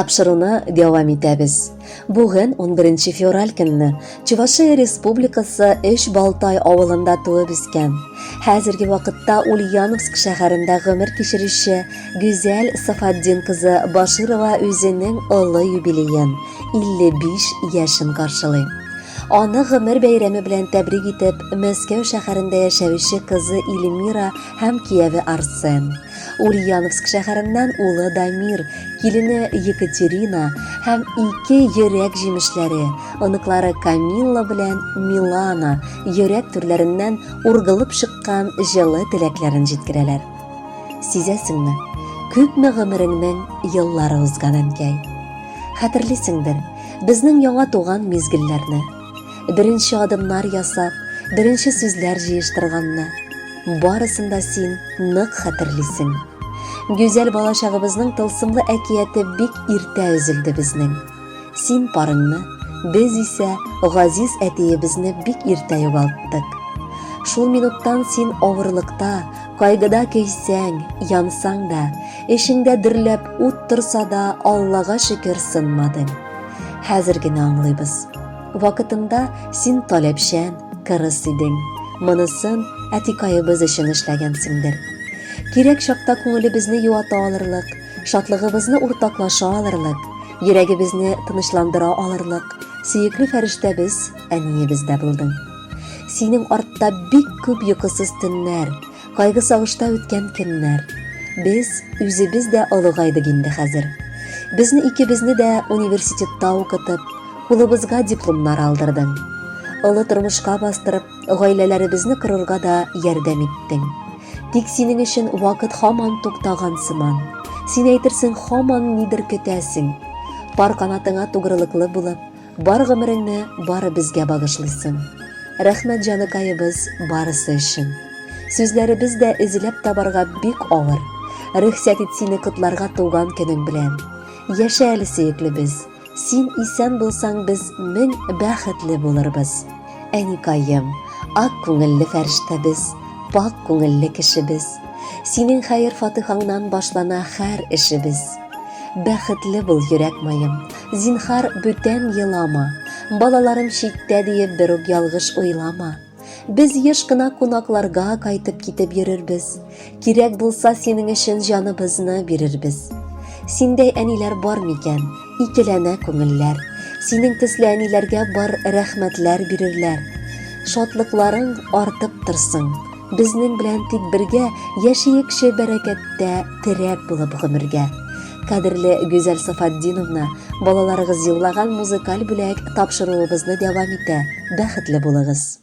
Тапшыруны дәвам итәбез. Бүген 11 февраль көнне Чувашия Республикасы Өч Балтай авылында туып үскән. Хәзерге вакытта Ульяновск шәһәрендә гомер кичерүче Гүзәл Сафаддин кызы Баширова үзенең олы юбилеен 55 яшен каршылый. Аны гомер бәйрәме белән тәбрик итеп, Мәскәү шәһәрендә яшәүче кызы Илмира һәм кияве Арсен, Ульяновск шәһәреннән улы Дамир, килене Екатерина һәм 2 йөрәк җимешләре, оныклары Камилла белән Милана йөрәк түрләреннән ургылып чыккан җылы теләкләрен җиткерәләр. Сизәсеңме, күпме гомереңнең еллары узган әнкәй. Хәтерлисеңдер, безнең яңа туган мизгелләрне, беренче адымнар ясап, беренче сүзләр җыештырганны. Барысында син нык хәтерлисең. Гүзәл балачагыбызның тылсымлы әкияте бик иртә өзелде безнең. Син парыңны, без исә газиз әтиебезне бик иртә югалттык. Шул минуттан син авырлыкта, кайгыда көйсәң, янсаң да, эшеңдә дөрләп ут торса да, Аллага шөкер сынмадың. Хәзер генә аңлыйбыз. Вакытында син таләпчән, кырыс идең. Монысын әтикайыбыз өчен эшләгәнсеңдер. Кирәк чакта күңелебезне юата алырлык, шатлыгыбызны уртаклаша алырлык, йөрәгебезне тынычландыра алырлык, сөекле фәрештәбез, әниебездә булдың. Синең артта бик күп йокысыз төннәр, кайгы-сагышта үткән көннәр. Без үзебез дә олыгайдык инде хәзер. Безне икебезне дә университетта укытып, кулыбызга дипломнар алдырдың. Олы тормышка бастырып, гаиләләребезне корырга да ярдәм иттең. Тик синең өчен вакыт һаман туктаган сыман. Син әйтерсең һаман нидер көтәсең. Пар канатыңа тугрылыклы булып, бар гомереңне бары безгә багышлыйсың. Рәхмәт җаныкаебыз барысы өчен. Сүзләребез дә эзләп табарга бик авыр. Рөхсәт ит сине котларга туган көнең белән. Яшә әле сөеклебез. Син исән булсаң, без 1000 бәхетле булырбыз. Әникаем, ак күңелле фәрештәбез, пак күңелле кешебез. Синең хәер фатихаңнан башлана һәр эшебез. Бәхетле бул йөрәк майым, зинһар бүтән елама. Балаларым читтә диеп бер үк ялгыш уйлама. Без еш кына кунакларга кайтып китеп йөрербез. Кирәк булса синең өчен җаныбызны бирербез. Синдәй әниләр бар микән? Икеләнә күңелләр. Синең төсле әниләргә бар рәхмәтләр бирерләр. Шатлыкларың артып торсын. Безнең белән тик бергә яшәекче бәрәкәттә терәк булып гомергә. Кадерле Гүзәл Сафаддиновна, балаларыгыз юллаган музыкаль бүләк тапшыруыбызны дәвам итә. Бәхетле булыгыз.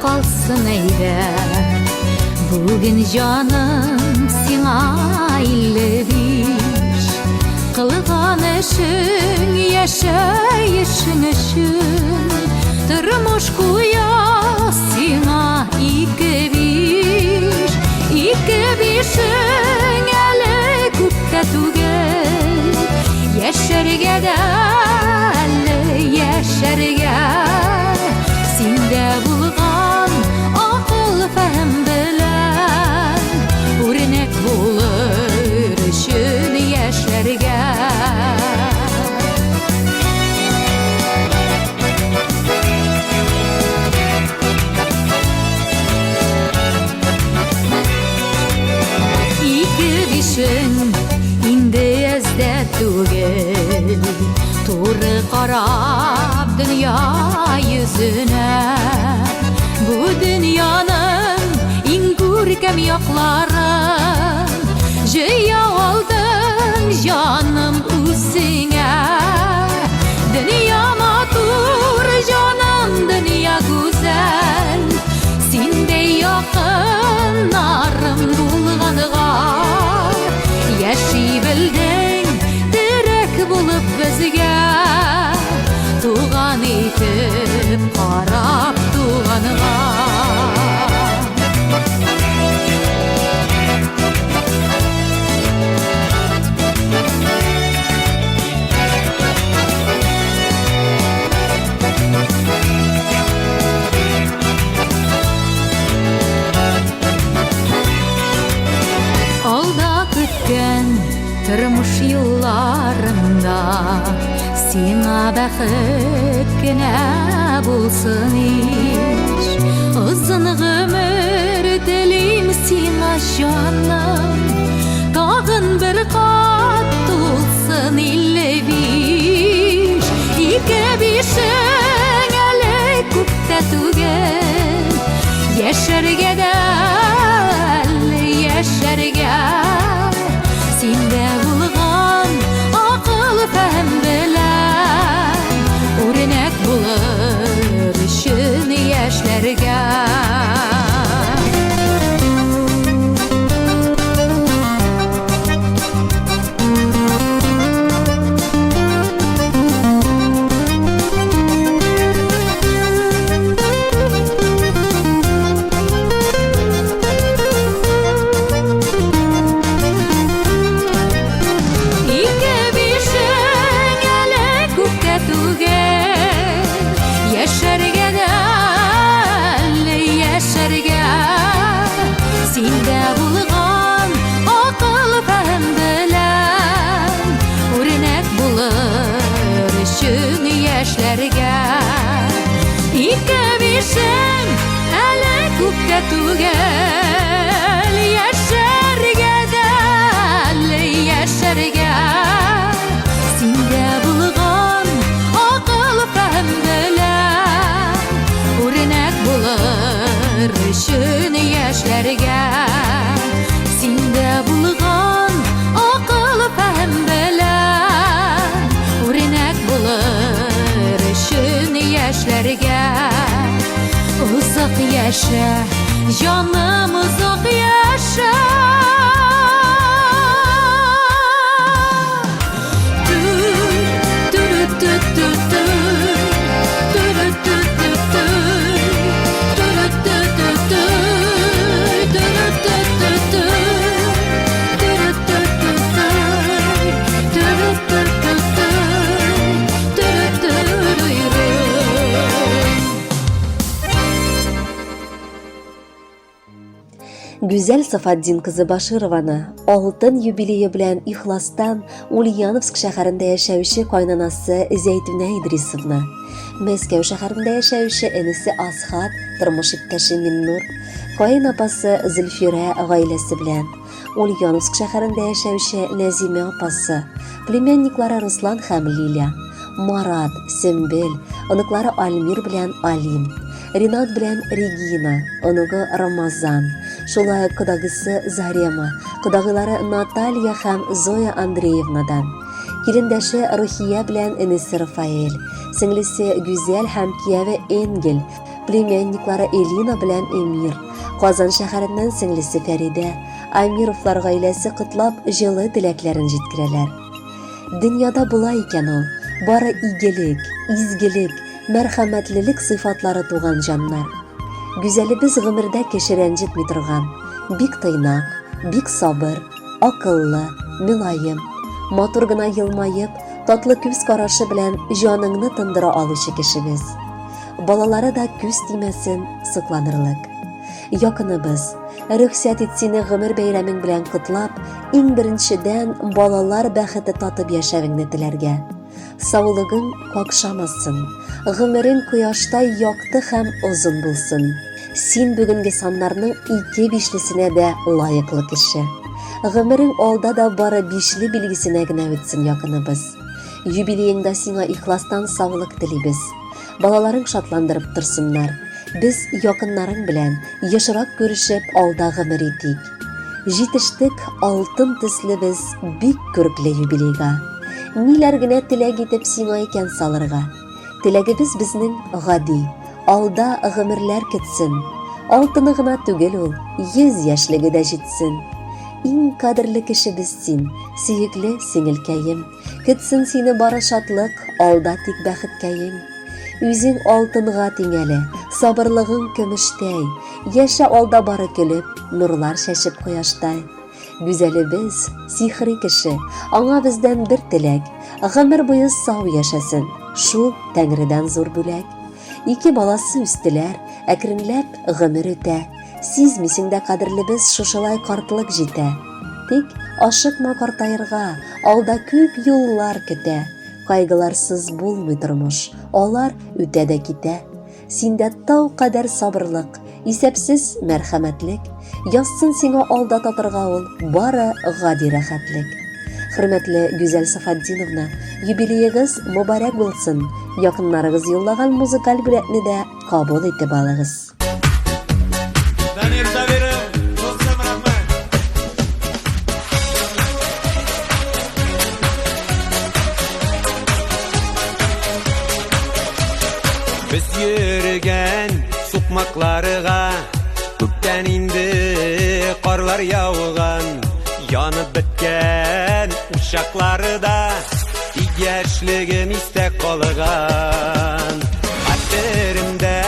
Kalsın eyle, bugün canım sina 55. Kılgan eşin, yaşayışın eşin, Tırmış kuya sina 2-5. 2-5'in ele küpte tügel, Yaşarga da elle yaşarga, Sinde bulgan akıl fəhm bilən, Örnek bulur üçün yaşarga. İki-bişin indi ezdə tügel, Turı qarab dünya yüzüne, Bu dünyanın en görkem yakların, Jıya aldın canım üzüne. Dünya matur canım, dünya güzel, Sinde yakınlarım bulganıga, Yaşay bildin direk bulup bizge, Tuğan itip qarab tuğanıga. Тормыш юлларында сиңа бәхет кенә булсын ич. Озын гомер телим сиңа җаным, тагын бер кат тулсын 55. Ике бишең әле күптә түгел, яшәргә дә әле яшәргә. Синдә булган акыл фәһем белән үрнәк булыр өчен яшьләргә. Синдә булган акыл фәһем белән үрнәк булыр өчен яшьләргә. Ике бишең әле күпкә түгел, яшәргә дә әле яшәргә. Синдә булган акыл фәһем белән үрнәк булыр өчен яшьләргә. Синдә булган акыл фәһем белән үрнәк булыр өчен яшьләргә. Узак яшә, җаным, узак яшә. Гүзәл Сафаддин кызы Башированы алтын юбилее белән ихластан Ульяновск шәһәрендә яшәүче кайнанасы Зәйтүнә Идрисовна, Мәскәү шәһәрендә яшәүче энесе Асхат, тормыш иптәше Миннур, кайын апасы Зөлфирә гаиләсе белән, Ульяновск шәһәрендә яшәүче Нәзимә апасы, племянниклары Руслан һәм Лиля, Марат, Сөмбел, оныклары Альмир белән Алим, Ринат белән Регина, оныгы Рамазан, шулай кодагысы Зарема, кодагылары Наталья һәм Зоя Андреевнадан, килендәше Рухия белән энесе Рафаэль, сеңлесе Гүзәл һәм кияве Энгель, племянниклары Элина белән Эмир, Казан шәһәреннән сеңлесе Фәридә, Амировлар гаиләсе котлап җылы теләкләрен җиткерәләр. Дөньяда була икән ул, бары игелек, изгелек, мәрхәмәтлелек сыйфатлары туган җаннар. Гүзәлебез гомердә кеше рәнҗетми торган, бик тыйнак, бик сабыр, акыллы, милаем, матур гына елмаеп, татлы күз карашы белән җаныңны тындыра алучы кешебез. Балалары да күз тимәсен, сокланырлык. Якыныбыз, рөхсәт ит сине гомер бәйрәмең белән котлап, иң беренчедән балалар бәхете татып яшәвеңне теләргә. Саулыгың какшамасын, гомерең кояштай якты һәм озын булсын. Син бүгенге саннарның 2-5-лесенә дә лайыклы кеше. Гомерең алда да бары 5-ле билгесенә генә үтсен, якыныбыз. Юбилееңдә сиңа ихластан саулык телибез. Балаларың шатландырып торсыннар. Без якыннарың белән ешрак күрешеп алда гомер итик. Җитештек алтын төслебез бик күрекле юбилейга. Ниләр генә теләк итеп сиңа икән салырга. Теләгебез безнең гади, алда гомерләр көтсен. Алтыны гына түгел ул, 100 яшьлеге дә җитсен. Иң кадерле кешебез син, сөекле сеңелкәем. Көтсен сине бары шатлык, алда тик бәхеткәең. Үзең алтынга тиңәле, сабырлыгың көмештәй. Яшә алда бары көлеп, нурлар шәшеп кояштай. Гүзәлебез, сихри кеше, аңа бездән бер теләк, гомер буе сау яшәсен. Шул Тәңредән зур бүләк. 2 баласы үстеләр, әкренләп гомер үтә. Сизмисең дә кадерлебез шушылай картлык җитә. Тик Ашыкма картайырга, алда күп юллар көтә. Кайгыларсыз булмый тормыш, алар үтә дә китә. Синдә тау кадәр сабырлык, исәпсез мәрхәмәтлек, язсын сиңа алда татырга ул бары гади рәхәтлек. Хөрмәтле Гүзәл Сафаддиновна, юбилеегыз мөбарәк булсын. Якыннарыгыз юллаган музыкаль бүләкне дә кабул итеп алыгыз. Biz yürügen sukmaklarıga Күптән инде карлар яуган Янып беткән ушакларыда Яшьлегем истә калган Хәтеремдә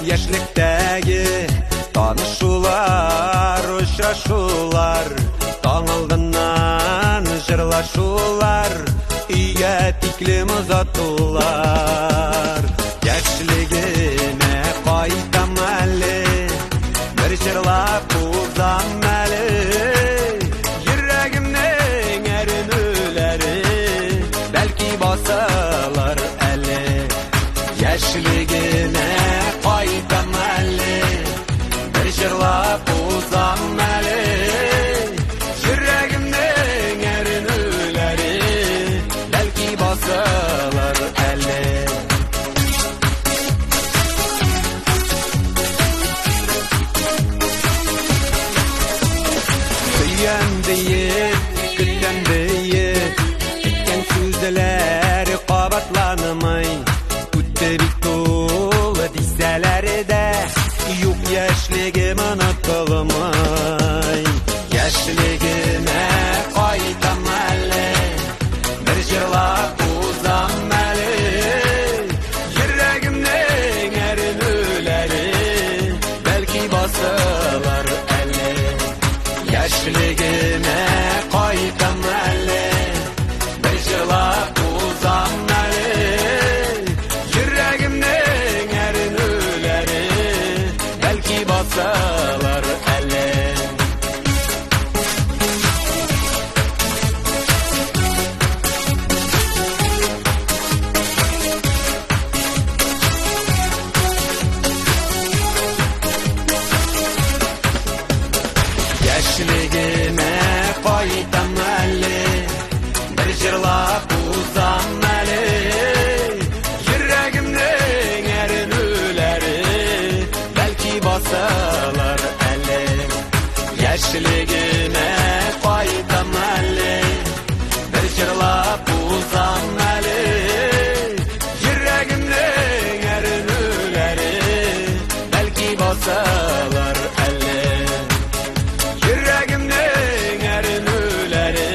яшьлектәге Танышулар, очрашулар Таң алдыннан җырлашулар Өйгә тиклем озатулар Яшьлегемә кайтам әле Бер җырлап узам әле Йөрәгемнең әрнүләре Бәлки басалар әле Яшьлегемә кайтам әле Бер җырлап узам әле Йөрәгемнең әрнүләре Бәлки басалар әле Көткән бейет Әйткән сүзләр кабатланмый Үтте бик тулы дисәләр дә Юк яшьлегем онытылмый Яшьлегемә кайтам әле Бер җырлап узам әле Йөрәгемнең әрнүләре Бәлки басылар әле Яшьлегемә кайтам әле Бер җырлап узам әле Йөрәгемнең әрнүләре Бәлки басалар әле Яшьлегемә кайтам әле Бер җырлап узам әле Йөрәгемнең әрнүләре Бәлки басалар әле Яшьлегемә кайтам әле Бер җырлап узам әле Йөрәгемнең әрнүләре Бәлки басалар әле Yürəgimnin ərnüləri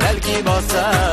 Bəlki basar